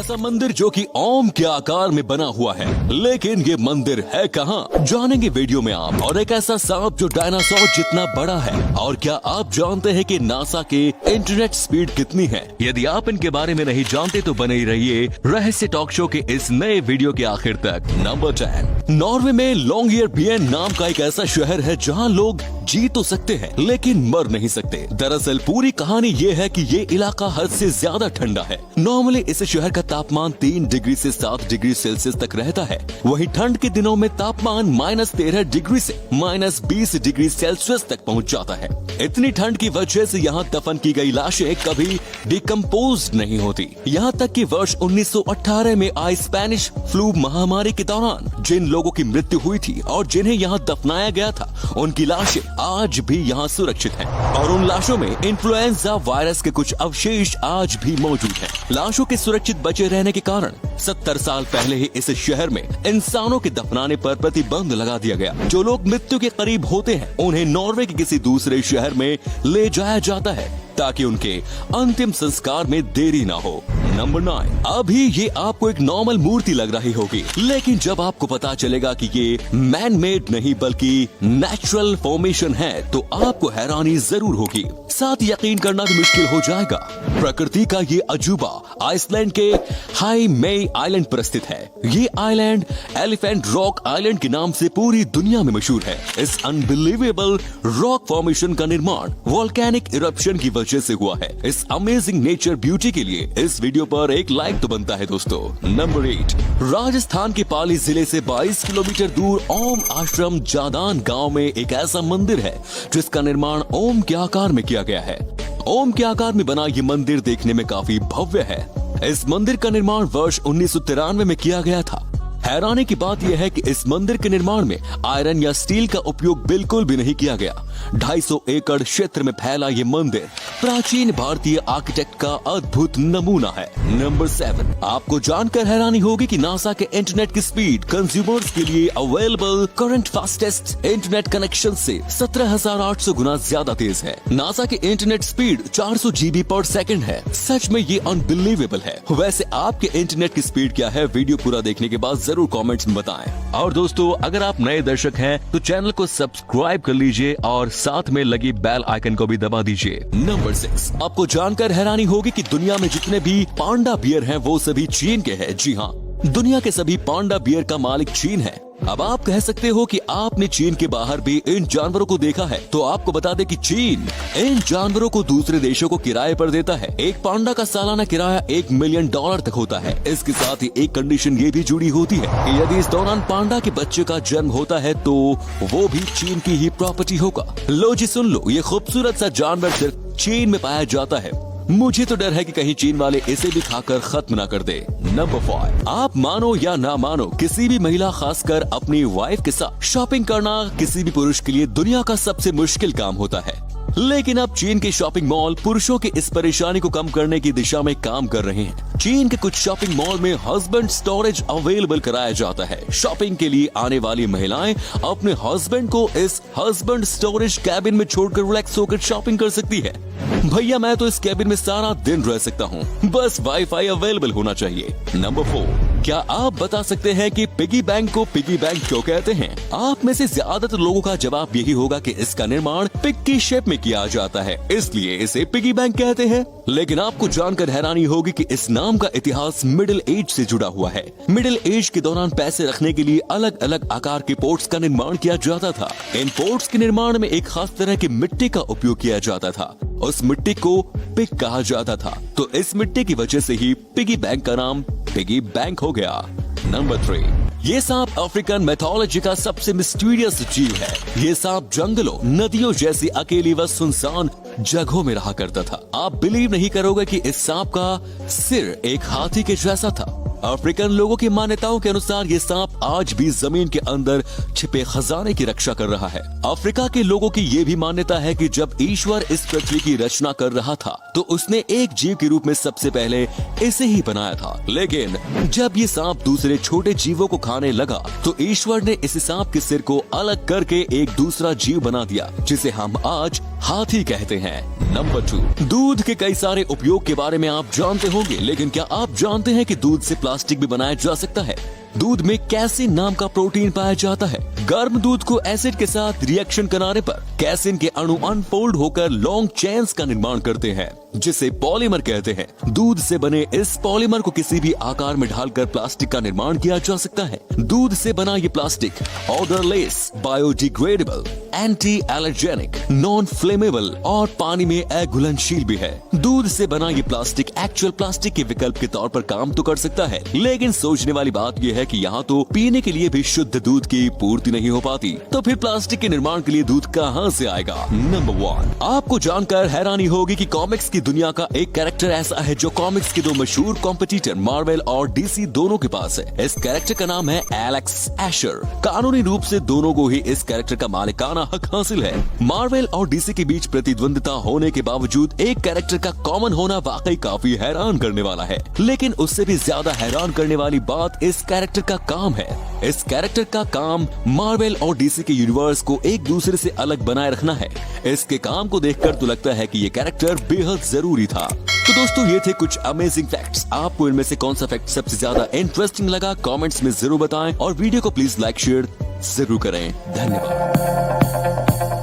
ऐसा मंदिर जो कि ओम के आकार में बना हुआ है, लेकिन ये मंदिर है कहाँ, जानेंगे वीडियो में आप। और एक ऐसा सांप जो डायनासोर जितना बड़ा है। और क्या आप जानते हैं कि नासा के इंटरनेट स्पीड कितनी है? यदि आप इनके बारे में नहीं जानते तो बने ही रहिए रहस्य टॉक शो के इस नए वीडियो के आखिर तक। नंबर 10, नॉर्वे में लॉन्गियरबियन नाम का एक ऐसा शहर है जहाँ लोग जी तो सकते हैं लेकिन मर नहीं सकते। दरअसल पूरी कहानी ये है कि ये इलाका हद से ज्यादा ठंडा है। नॉर्मली इस शहर का तापमान 3 डिग्री से 7 डिग्री सेल्सियस तक रहता है। वहीं ठंड के दिनों में तापमान -13 डिग्री से -20 डिग्री सेल्सियस तक पहुंच जाता है। इतनी ठंड की वजह से यहाँ दफन की गई लाशें कभी डिकम्पोज नहीं होती। यहाँ तक कि वर्ष 1918 में आई स्पेनिश फ्लू महामारी के दौरान जिन लोगों की मृत्यु हुई थी और जिन्हें यहाँ दफनाया गया था, उनकी लाशें आज भी यहाँ सुरक्षित हैं। और उन लाशों में इन्फ्लुएंजा वायरस के कुछ अवशेष आज भी मौजूद हैं। लाशों के सुरक्षित बचे रहने के कारण 70 साल पहले ही इस शहर में इंसानों के दफनाने पर प्रतिबंध लगा दिया गया। जो लोग मृत्यु के करीब होते हैं उन्हें नॉर्वे के किसी दूसरे शहर में ले जाया जाता है ताकि उनके अंतिम संस्कार में देरी ना हो। नंबर 9, अभी ये आपको एक नॉर्मल मूर्ति लग रही होगी, लेकिन जब आपको पता चलेगा कि ये मैन मेड नहीं बल्कि नेचुरल फॉर्मेशन है तो आपको हैरानी जरूर होगी, साथ यकीन करना भी मुश्किल हो जाएगा। प्रकृति का ये अजूबा आइसलैंड के हाई मेई आइलैंड पर स्थित है। ये आइलैंड एलिफेंट रॉक आइलैंड के नाम से पूरी दुनिया में मशहूर है। इस अनबिलीवेबल रॉक फॉर्मेशन का निर्माण वोल्केनिक इरप्शन की वजह से हुआ है। इस अमेजिंग नेचर ब्यूटी के लिए इस वीडियो पर एक लाइक तो बनता है दोस्तों। नंबर 8, राजस्थान के पाली जिले से 22 किलोमीटर दूर ओम आश्रम जादान गांव में एक ऐसा मंदिर है जिसका निर्माण ओम के आकार में किया गया है। ओम के आकार में बना ये मंदिर देखने में काफी भव्य है। इस मंदिर का निर्माण वर्ष 1993 में किया गया था। हैरानी की बात यह है कि इस मंदिर के निर्माण में आयरन या स्टील का उपयोग बिल्कुल भी नहीं किया गया। 250 एकड़ क्षेत्र में फैला ये मंदिर प्राचीन भारतीय आर्किटेक्ट का अद्भुत नमूना है। नंबर 7, आपको जानकर हैरानी होगी कि नासा के इंटरनेट की स्पीड कंज्यूमर्स के लिए available current fastest internet connection से 17,800 गुना ज्यादा तेज है। नासा की इंटरनेट स्पीड 400 GB पर सेकंड है। सच में ये अनबिलीवेबल है। वैसे आपके इंटरनेट की स्पीड क्या है? वीडियो पूरा देखने के बाद जरूर कमेंट्स में बताएं। और दोस्तों, अगर आप नए दर्शक हैं तो चैनल को सब्सक्राइब कर लीजिए और साथ में लगी बेल आइकन को भी दबा दीजिए। नंबर 6, आपको जानकर हैरानी होगी कि दुनिया में जितने भी पांडा बियर हैं वो सभी चीन के हैं। जी हाँ, दुनिया के सभी पांडा बियर का मालिक चीन है। अब आप कह सकते हो कि आपने चीन के बाहर भी इन जानवरों को देखा है, तो आपको बता दें कि चीन इन जानवरों को दूसरे देशों को किराए पर देता है। एक पांडा का सालाना किराया $1 मिलियन तक होता है। इसके साथ ही एक कंडीशन ये भी जुड़ी होती है कि यदि इस दौरान पांडा के बच्चे का जन्म होता है तो वो भी चीन की ही प्रॉपर्टी होगा। लो जी सुन लो, ये खूबसूरत सा जानवर सिर्फ चीन में पाया जाता है। मुझे तो डर है कि कहीं चीन वाले इसे भी खाकर खत्म ना कर दे। नंबर 5, आप मानो या ना मानो, किसी भी महिला खासकर अपनी वाइफ के साथ शॉपिंग करना किसी भी पुरुष के लिए दुनिया का सबसे मुश्किल काम होता है। लेकिन अब चीन के शॉपिंग मॉल पुरुषों की इस परेशानी को कम करने की दिशा में काम कर रहे हैं। चीन के कुछ शॉपिंग मॉल में हस्बैंड स्टोरेज अवेलेबल कराया जाता है। शॉपिंग के लिए आने वाली महिलाएं अपने हस्बैंड को इस हस्बैंड स्टोरेज कैबिन में छोड़कर रिलैक्स होकर शॉपिंग कर सकती है। भैया, मैं तो इस कैबिन में सारा दिन रह सकता हूँ, बस वाईफाई अवेलेबल होना चाहिए। नंबर 4, क्या आप बता सकते हैं कि पिगी बैंक को पिगी बैंक क्यों कहते हैं? आप में से ज्यादातर लोगों का जवाब यही होगा कि इसका निर्माण पिग की शेप में किया जाता है, इसलिए इसे पिगी बैंक कहते हैं। लेकिन आपको जानकर हैरानी होगी कि इस नाम का इतिहास मिडिल एज से जुड़ा हुआ है। मिडिल एज के दौरान पैसे रखने के लिए अलग अलग आकार के पोर्ट्स का निर्माण किया जाता था। इन पोर्ट्स के निर्माण में एक खास तरह की मिट्टी का उपयोग किया जाता था। उस मिट्टी को पिग कहा जाता था, तो इस मिट्टी की वजह से ही पिगी बैंक का नाम पिगी बैंक हो गया। नंबर 3, ये सांप अफ्रीकन मैथोलॉजी का सबसे मिस्टीरियस जीव है। ये सांप जंगलों, नदियों जैसी अकेली व सुनसान जगहों में रहा करता था। आप बिलीव नहीं करोगे कि इस सांप का सिर एक हाथी के जैसा था। अफ्रीकन लोगों की मान्यताओं के अनुसार ये सांप आज भी जमीन के अंदर छिपे खजाने की रक्षा कर रहा है। अफ्रीका के लोगों की ये भी मान्यता है कि जब ईश्वर इस पृथ्वी की रचना कर रहा था तो उसने एक जीव के रूप में सबसे पहले इसे ही बनाया था। लेकिन जब ये सांप दूसरे छोटे जीवों को खाने लगा तो ईश्वर ने इस सांप के सिर को अलग करके एक दूसरा जीव बना दिया, जिसे हम आज हाथी कहते हैं। नंबर 2, दूध के कई सारे उपयोग के बारे में आप जानते होंगे, लेकिन क्या आप जानते हैं कि दूध से प्लास्टिक भी बनाया जा सकता है? दूध में कैसिन नाम का प्रोटीन पाया जाता है। गर्म दूध को एसिड के साथ रिएक्शन कराने पर कैसिन के अणु अनफोल्ड होकर लॉन्ग चेन्स का निर्माण करते हैं, जिसे पॉलीमर कहते हैं। दूध से बने इस पॉलीमर को किसी भी आकार में ढालकर प्लास्टिक का निर्माण किया जा सकता है। दूध से बना ये plastic odourless, biodegradable, anti allergenic, non flammable और पानी में अघुलनशील भी है। दूध से बना ये प्लास्टिक एक्चुअल प्लास्टिक के विकल्प के तौर पर काम तो कर सकता है, लेकिन सोचने वाली बात यह है कि यहाँ तो पीने के लिए भी शुद्ध दूध की पूर्ति नहीं हो पाती, तो फिर प्लास्टिक के निर्माण के लिए दूध कहाँ से आएगा? नंबर 1, आपको जानकर हैरानी होगी कि कॉमिक्स की दुनिया का एक कैरेक्टर ऐसा है जो कॉमिक्स के दो मशहूर कॉम्पिटिटर मार्वल और डीसी दोनों के पास है। इस कैरेक्टर का नाम है एलेक्स एशर। कानूनी रूप से दोनों को ही इस कैरेक्टर का मालिकाना हक हासिल है। मार्वल और डीसी के बीच प्रतिद्वंदिता होने के बावजूद एक कैरेक्टर का कॉमन होना वाकई काफी हैरान करने वाला है, लेकिन उससे भी ज्यादा हैरान करने वाली बात इस कैरेक्टर का काम है। इस कैरेक्टर का काम मार्वल और डीसी के यूनिवर्स को एक दूसरे से अलग बनाए रखना है। इसके काम को देखकर तो लगता है कि ये कैरेक्टर बेहद जरूरी था। तो दोस्तों, ये थे कुछ अमेजिंग फैक्ट्स। आपको इनमें से कौन सा फैक्ट सबसे ज्यादा इंटरेस्टिंग लगा? कमेंट्स में जरूर बताएं और वीडियो को प्लीज लाइक शेयर जरूर करें। धन्यवाद।